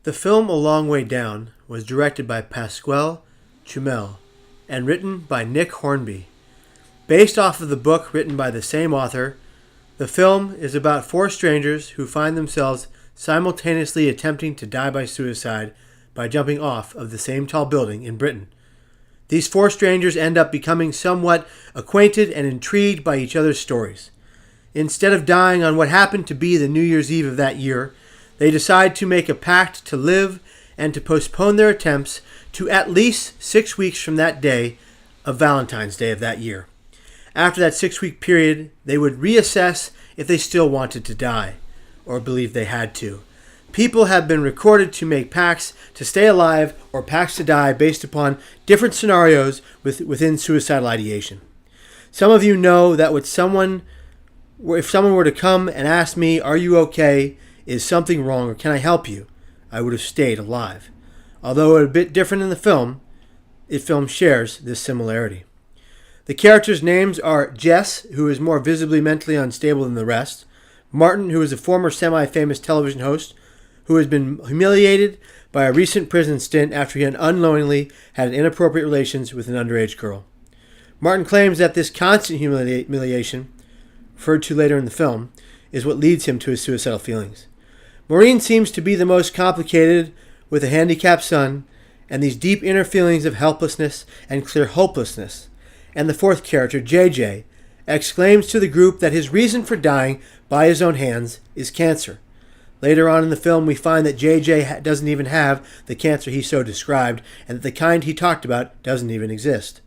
The film A Long Way Down was directed by Pasquale Chumel and written by Nick Hornby. Based off of the book written by the same author, the film is about four strangers who find themselves simultaneously attempting to die by suicide by jumping off of the same tall building in Britain. These four strangers end up becoming somewhat acquainted and intrigued by each other's stories. Instead of dying on what happened to be the New Year's Eve of that year, they decide to make a pact to live and to postpone their attempts to at least 6 weeks from that day of Valentine's Day of that year. After that 6-week period, they would reassess if they still wanted to die, or believed they had to. People have been recorded to make pacts to stay alive or pacts to die based upon different scenarios within suicidal ideation. Some of you know that if someone were to come and ask me, "Are you okay? Is something wrong, or can I help you?" I would have stayed alive. Although a bit different in the film shares this similarity. The characters' names are Jess, who is more visibly mentally unstable than the rest; Martin, who is a former semi-famous television host who has been humiliated by a recent prison stint after he unknowingly had inappropriate relations with an underage girl. Martin claims that this constant humiliation, referred to later in the film, is what leads him to his suicidal feelings. Maureen seems to be the most complicated, with a handicapped son and these deep inner feelings of helplessness and clear hopelessness. And the fourth character, JJ, exclaims to the group that his reason for dying by his own hands is cancer. Later on in the film, we find that JJ doesn't even have the cancer he so described, and that the kind he talked about doesn't even exist.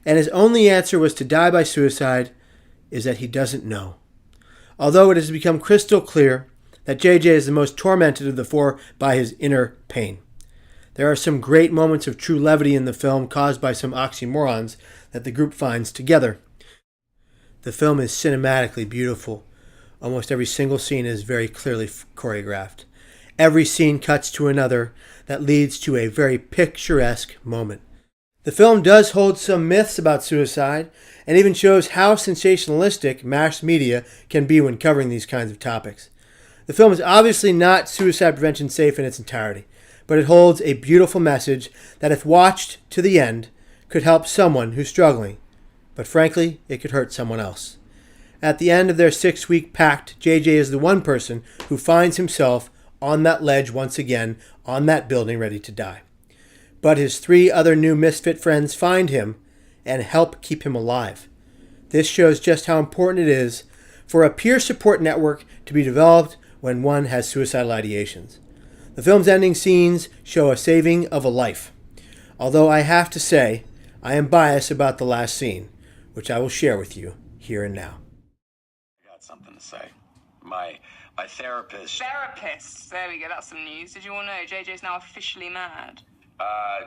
And his only answer was to die by suicide is that he doesn't know. Although it has become crystal clear that JJ is the most tormented of the four by his inner pain. There are some great moments of true levity in the film caused by some oxymorons that the group finds together. The film is cinematically beautiful. Almost every single scene is very clearly choreographed. Every scene cuts to another that leads to a very picturesque moment. The film does hold some myths about suicide and even shows how sensationalistic mass media can be when covering these kinds of topics. The film is obviously not suicide prevention safe in its entirety, but it holds a beautiful message that, if watched to the end, could help someone who's struggling. But frankly, it could hurt someone else. At the end of their 6-week pact, JJ is the one person who finds himself on that ledge once again, on that building, ready to die. But his 3 other new misfit friends find him and help keep him alive. This shows just how important it is for a peer support network to be developed when one has suicidal ideations. The film's ending scenes show a saving of a life. Although I have to say, I am biased about the last scene, which I will share with you here and now. I got something to say. My therapist... Therapist? There we go, that's some news. Did you all know JJ's now officially mad?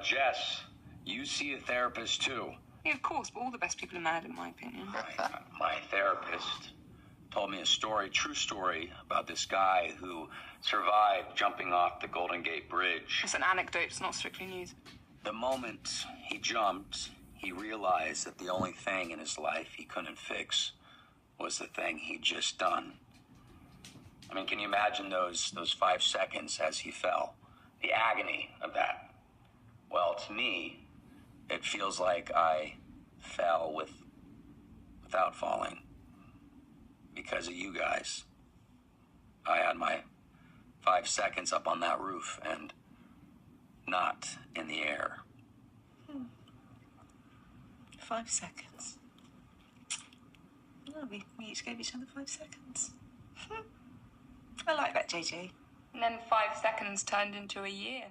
Jess, you see a therapist too. Yeah, of course, but all the best people are mad in my opinion. My therapist told me a story, true story, about this guy who survived jumping off the Golden Gate Bridge. It's an anecdote, it's not strictly news. The moment he jumped, he realized that the only thing in his life he couldn't fix was the thing he'd just done. I mean, can you imagine those 5 seconds as he fell? The agony of that. Well, to me, it feels like I fell without falling. Because of you guys. I had my 5 seconds up on that roof and not in the air. 5 seconds. No, we each gave each other 5 seconds. I like that, JJ. And then 5 seconds turned into a year.